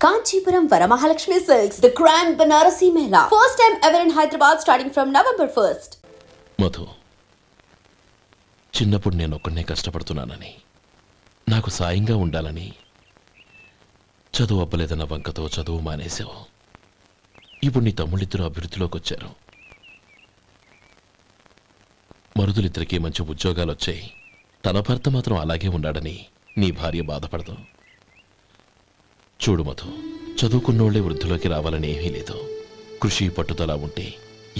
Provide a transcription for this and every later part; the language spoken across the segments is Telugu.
Kanchipuram Varamahalakshmi Silks, the Grand Banarasi Mela. First time ever in Hyderabad starting from November 1st. Madhu, చిన్నప్పుడు నేను ఒక్కనే కష్టపడుతున్నానని, నాకు సాయంగా ఉండాలని చదువు అవ్వలేదన్న వంకతో చదువు మానేశావు. ఇప్పుడు నీ తమ్ముళ్ళిద్దరూ అభివృద్ధిలోకి వచ్చారు. మరుదులిద్దరికీ మంచి ఉద్యోగాలు వచ్చాయి. తన భర్త మాత్రం అలాగే ఉన్నాడని నీ భార్య బాధపడదు. చూడు మధు, చదువుకున్నోళ్లే వృద్ధిలోకి రావాలని ఏమీ లేదు. కృషి పట్టుదల ఉంటే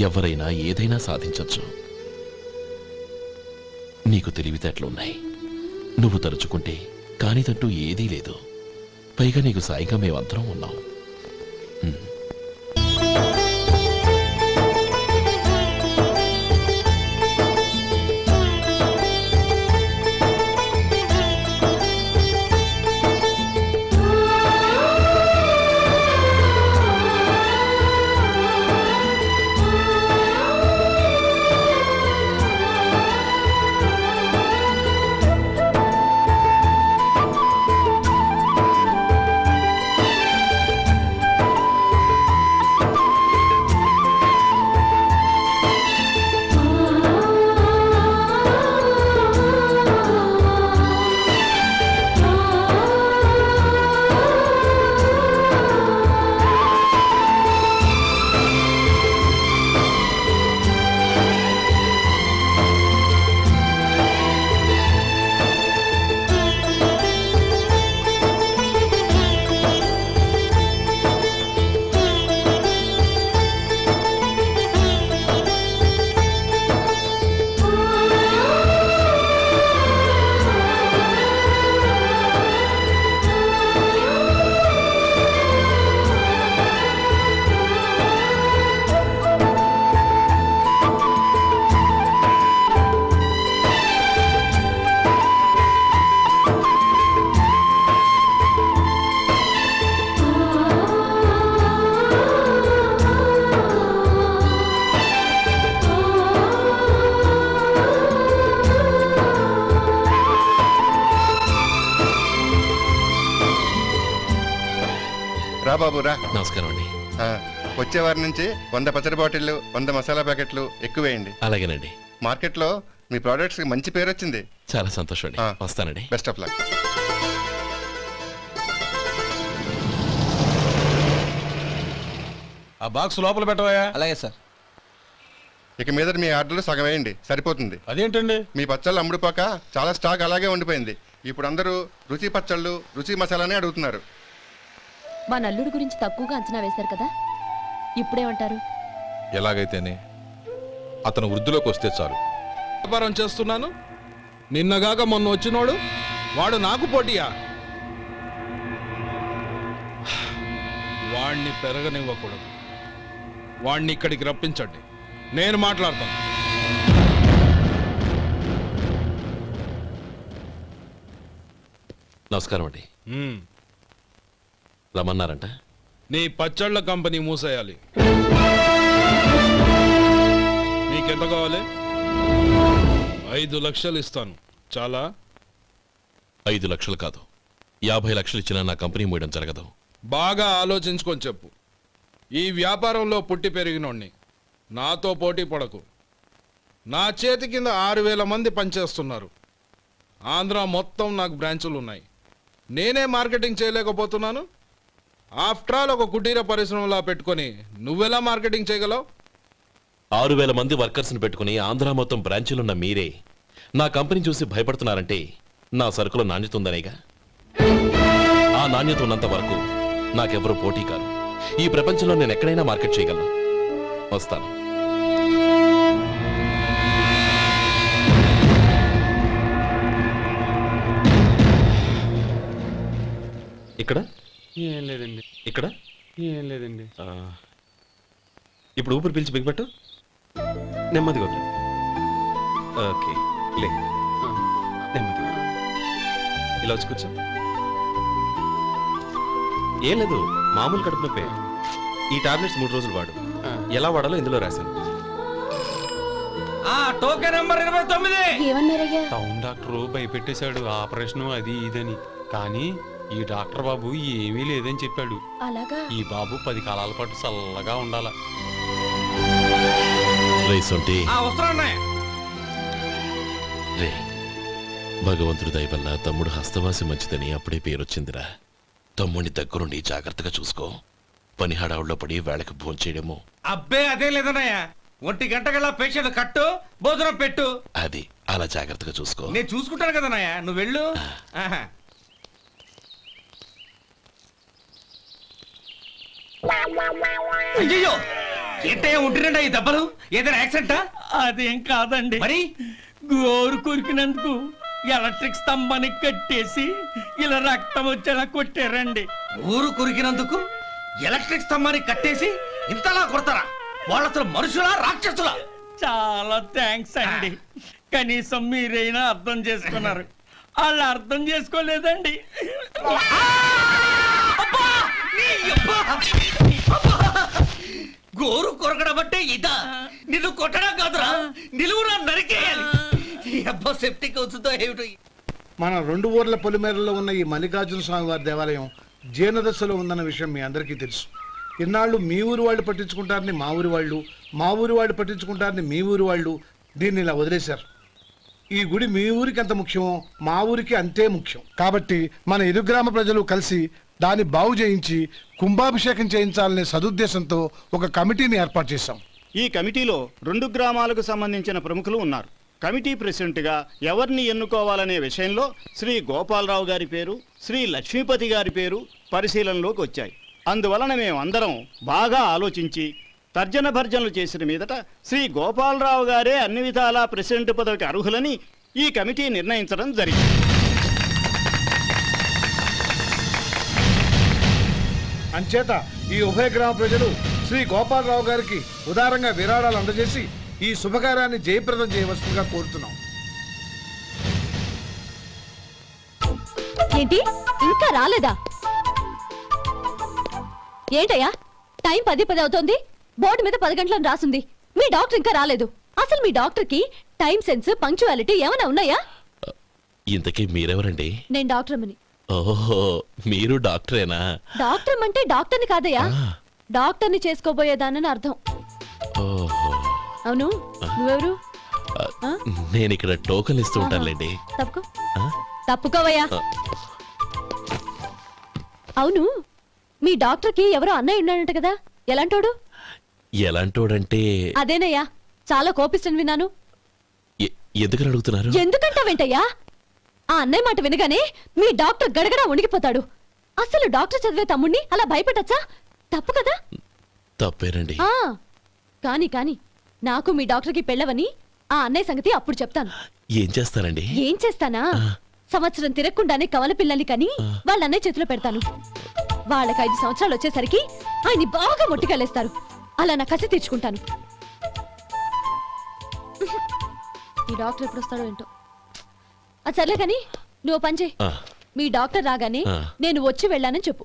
ఎవరైనా ఏదైనా సాధించవచ్చు. నీకు తెలివితేటలున్నాయి. నువ్వు తలుచుకుంటే కానిదంటూ ఏదీ లేదు. పైగా నీకు సాయిగా మేమందరం ఉన్నాం. బాబు రా. నమస్కారం అండి. వచ్చే వారి నుంచి 100 పచ్చడి బాటిళ్లు, 100 మసాలా ప్యాకెట్లు ఎక్కువేయండి. అలాగేనండి. మార్కెట్లో మీ ప్రోడక్ట్స్ కి మంచి పేరు వచ్చింది. చాలా సంతోషం అండి. వస్తానండి. Best of luck. ఆ బాక్స్ లోపల పెట్టవా? అలాగే సార్. ఇక మీద మీ ఆర్డర్లు సగం వేయండి, సరిపోతుంది. అదేంటండి? మీ పచ్చళ్ళు అమ్ముడుపోక చాలా స్టాక్ అలాగే ఉండిపోయింది. ఇప్పుడు అందరూ రుచి పచ్చళ్ళు, రుచి మసాలానే అడుగుతున్నారు. మా నల్లుడి గురించి తక్కువగా అంచనా వేశారు కదా, ఇప్పుడేమంటారు? ఎలాగైతేనే అతను వృద్ధిలోకి వస్తే చాలు. వ్యాపారం చేస్తున్నాను, నిన్నగాక మొన్న వచ్చినోడు వాడు నాకు పోటీయా? వాణ్ణి పెరగనివ్వకూడదు. వాణ్ణి ఇక్కడికి రప్పించండి, నేను మాట్లాడతాను. నమస్కారం అండి. రమ్మన్నారంట? నీ పచ్చళ్ళ కంపెనీ మూసేయాలి. నీకెంత కావాలి? 5 లక్షలు ఇస్తాను. చాలా? 5 లక్షలు కాదు, 50 లక్షలు ఇచ్చినా నా కంపెనీ మూయడం జరగదు. బాగా ఆలోచించుకొని చెప్పు. ఈ వ్యాపారంలో పుట్టి పెరిగినోడ్ని, నాతో పోటీ పడకు. నా చేతి కింద 6000 మంది పనిచేస్తున్నారు. ఆంధ్ర మొత్తం నాకు బ్రాంచులు ఉన్నాయి. నేనే మార్కెటింగ్ చేయలేకపోతున్నాను. ఆఫ్టర్ ఆల్ ఒక కుటీర పరిశ్రమలా పెట్టుకొని నువ్వెలా మార్కెటింగ్ చేయగలవు? 6000 మంది వర్కర్స్ని పెట్టుకుని ఆంధ్ర మొత్తం బ్రాంచీలున్న మీరే నా కంపెనీ చూసి భయపడుతున్నారంటే నా సరుకులో నాణ్యత ఉందనేగా. ఆ నాణ్యత ఉన్నంత వరకు నాకెవరూ పోటీ కాదు. ఈ ప్రపంచంలో నేను ఎక్కడైనా మార్కెట్ చేయగలను. వస్తాను. ఇక్కడ ఏం లేదండి. ఇక్కడ ఏం లేదండి. ఇప్పుడు ఊపిరి పీల్చి బిగ్బట్టు, నెమ్మదిగా వద్దు. ఓకే, లే, నెమ్మదిగా ఇలా వచ్చి కూర్చో. ఏం లేదు, మామూలు కడుపు నొప్పే. ఈ టాబ్లెట్స్ 3 రోజులు వాడు. ఎలా వాడాలో ఇందులో రాశాను. Token number 29. ఏమన్నారయ్యా? టౌన్ డాక్టర్ భయపెట్టేశాడు, ఆపరేషన్ అది ఇదని. కానీ ఈ డాక్టర్ బాబు ఏమీ లేదని చెప్పాడు. అలాగా? ఈ బాబు 10 కాలాల పాటు చల్లగా ఉండాల. రే, భగవంతుడి దయ వల్ల తమ్ముడు హస్తవాసి మంచిదని అప్పుడే పేరొచ్చిందిరా. తమ్ముడిని దగ్గరుండి జాగ్రత్తగా చూసుకో. పని హడావుల్లో పడి వేళకి భోంచేయడము. అబ్బే అదే లేదన్నయ్య, 1 గంటకల్లా పేషెంట్ కట్టు, భోజనం పెట్టు. అది అలా జాగ్రత్తగా చూసుకో. నేను చూసుకుంటాను కదన్నయ్య, నువ్వు వెళ్ళు. అయ్యో, ఏంటయ్యా ఉంటున్నాడా ఈ దెబ్బలు? ఏదైనా యాక్సిడెంటా? అదేం కాదండి, మరి గోరు కొరికినందుకు ఎలక్ట్రిక్ స్తంభానికి కట్టేసి ఇలా రక్తం వచ్చేలా కొట్టారండి. ఊరు కొరికినందుకు ఎలక్ట్రిక్ స్తంభానికి కట్టేసి ఇంతలా కొడతారా? వాళ్ళ అసలు మనుషులా రాక్షసులా? చాలా థ్యాంక్స్ అండి, కనీసం మీరైనా అర్థం చేసుకున్నారు. వాళ్ళు అర్థం చేసుకోలేదండి. గోరు కొరకడం అంటే ఇదా? నిన్ను కొట్టడం కాదురా, నిలువురా నరికేయాలి. అబ్బా సెప్టిక్ అవుతుందో ఏమిటో. మన 2 ఊర్ల పొలిమేరలో ఉన్న ఈ మల్లికార్జున స్వామి వారి దేవాలయం జీర్ణదశలో ఉందన్న విషయం మీ అందరికీ తెలుసు. ఇన్నాళ్ళు మీ ఊరు వాళ్ళు పట్టించుకుంటారని మా ఊరి వాళ్ళు, మా ఊరి వాళ్ళు పట్టించుకుంటారని మీ ఊరి వాళ్ళు దీన్ని ఇలా వదిలేశారు. ఈ గుడి మీ ఊరికి ఎంత ముఖ్యమో మా ఊరికి అంతే ముఖ్యం. కాబట్టి మన ఇరు గ్రామ ప్రజలు కలిసి దాన్ని బాగు చేయించి కుంభాభిషేకం చేయించాలనే సదుద్దేశంతో ఒక కమిటీని ఏర్పాటు చేశాం. ఈ కమిటీలో 2 గ్రామాలకు సంబంధించిన ప్రముఖులు ఉన్నారు. కమిటీ ప్రెసిడెంట్గా ఎవరిని ఎన్నుకోవాలనే విషయంలో శ్రీ గోపాలరావు గారి పేరు, శ్రీ లక్ష్మీపతి గారి పేరు పరిశీలనలోకి వచ్చాయి. అందువలన మేమందరం బాగా ఆలోచించి తర్జన భర్జనలు చేసిన మీదట శ్రీ గోపాలరావు గారే అన్ని విధాలా ప్రెసిడెంట్ పదవికి అర్హులని ఈ కమిటీ నిర్ణయించడం జరిగింది. అంచేత ఈ ఉభయ గ్రామ ప్రజలు శ్రీ గోపాలరావు గారికి ఉదారంగా విరాళాలు అందజేసి ఈ శుభకార్యాన్ని జయప్రదం చేయవలసిందిగా కోరుతున్నాం. ఏంటి ఇంకా రాలేదా? ఏంటయ్యా, టైం 10 అవుతోంది, బోర్డు మీద 10 గంటలను రాసింది. మీ డాక్టర్ ఇంకా రాలేదు. అసలు మీ డాక్టర్ కి టైం సెన్స్, పంక్చువాలిటీ ఏమైనా ఉన్నాయా? ఇంతకీ మీరెవరండి? నేను డాక్టర్ అమ్మని. ఓహో, మీరు డాక్టరేనా? డాక్టర్ అంటే డాక్టర్ని కాదయ్యా, డాక్టర్ని చేసుకోబోయేదానని అర్థం. ఓహో, అవును, నువ్వెవరు? నేను ఇక్కడ టోకన్ ఇస్తూ ఉంటానులేండి. తప్పుకో, తప్పుకోవయ్యా. అవును, మీ డాక్టర్ కి ఎవరో అన్నయ్య ఉన్నాడంట కదా, ఎలాంటోడు? ఎలాంటోడంటే అదేనయ్యా, చాలా కోపిష్టని విన్నాను. ఎందుకని అడుగుతున్నారు? ఎందుకంటావేంటయ్యా? ఆ అన్నయ్య మాట వినగానే మీ డాక్టర్ గడగడా ఉణిగిపోతాడు. అసలు డాక్టర్ చదివే తమ్ముణ్ణి అలా భయపెట్టచ్చా? తప్పు కదా? తప్పేనండి. కాని కాని నాకు మీ డాక్టర్కి పెళ్ళవని ఆ అన్నయ్య సంగతి అప్పుడు చెప్తాను. ఏం చేస్తారండి? ఏం చేస్తానా, సంవత్సరం తిరగకుండానే కవల పిల్లల్ని కని వాళ్ళ అన్నయ్య చేతిలో పెడతాను. వాళ్ళకి 5 సంవత్సరాలు వచ్చేసరికి ఆయన్ని బాగా మొట్టికెళ్ళేస్తారు. అలా నా కసి తీర్చుకుంటాను. ఈ డాక్టర్ ఎప్పుడు వస్తాడో ఏంటో. అది సర్లే కాని నువ్వు పని చేయి. మీ డాక్టర్ రాగానే నేను వచ్చి వెళ్ళానని చెప్పు.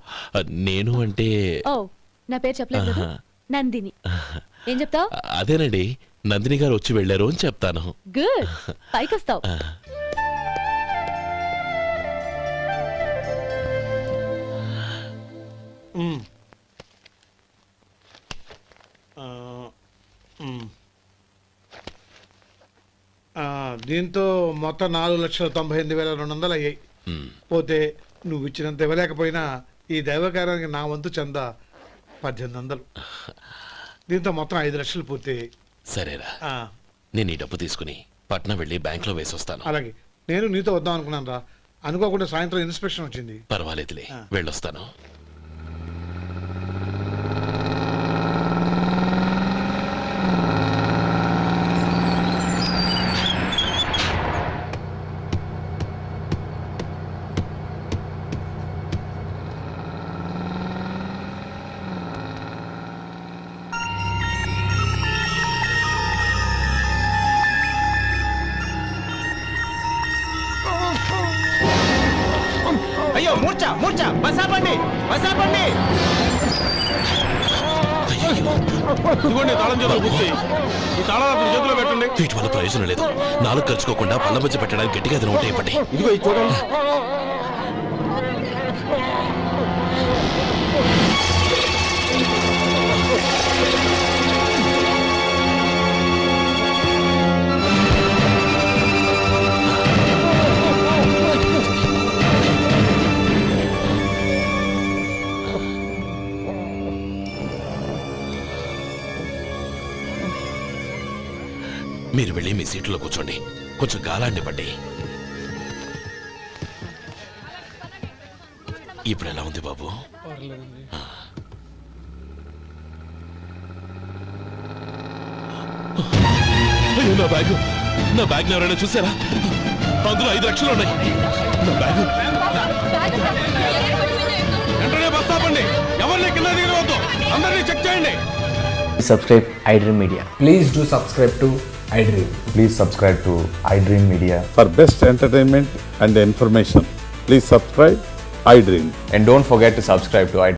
నేను అంటే ఓ, నా పేరు చెప్పలేదు కదా, నందిని. ఏం చెప్తావు? అదేనండి, నందిని గారు వచ్చి వెళ్ళారు అని చెప్తాను. గుడ్, పైకొస్తావు. దీంతో మొత్తం 4,98,200 అయ్యాయి. పోతే నువ్వు ఇచ్చినంత ఇవ్వలేకపోయినా ఈ దైవకార్యానికి నా వంతు చందా 1800. దీంతో మొత్తం 5 లక్షలు పూర్తయ్యాయి. సరేరా, నేను ఈ డబ్బు తీసుకుని పట్నం వెళ్ళి బ్యాంక్ లో వేసి వస్తాను. అలాగే, నేను నీతో వద్దాం అనుకున్నాను రా, అనుకోకుండా సాయంత్రం ఇన్స్పెక్షన్ వచ్చింది. పర్వాలేదులే, వెళ్ళొస్తాను. అయ్యో, మూర్ఛ మూర్ఛ, బసాపండి బసాపండి. ఇదిగోండి తాళం చేతులు గుర్తి, ఈ తాళాలు చేతిలో పెట్టండి. వీటి వల్ల ప్రయోజనం లేదు. 4 ఖర్చుకోకుండా పళ్ళ మధ్య పెట్టడానికి గట్టిగా అది నోట్ అయిపోండి. ఇదిగో ఇది చూడండి. మీరు వెళ్ళి మీ సీట్లో కూర్చోండి, కొంచెం గాలాండి పట్టి. ఇప్పుడు ఎలా ఉంది బాబు? అయ్యో, నా బ్యాగ్ ఎవరైనా చూసారా? అందులో 5 లక్షలు ఉన్నాయి. నా బ్యాగ్ వెంటనే బస్ ఆపండి, ఎవరిని కింద దిగవద్దు, అందరినీ చెక్ చేయండి. Subscribe iDream Media. Please do subscribe to iDream. Please subscribe to iDream Media. For best entertainment and information, please subscribe iDream. And don't forget to subscribe to iDream.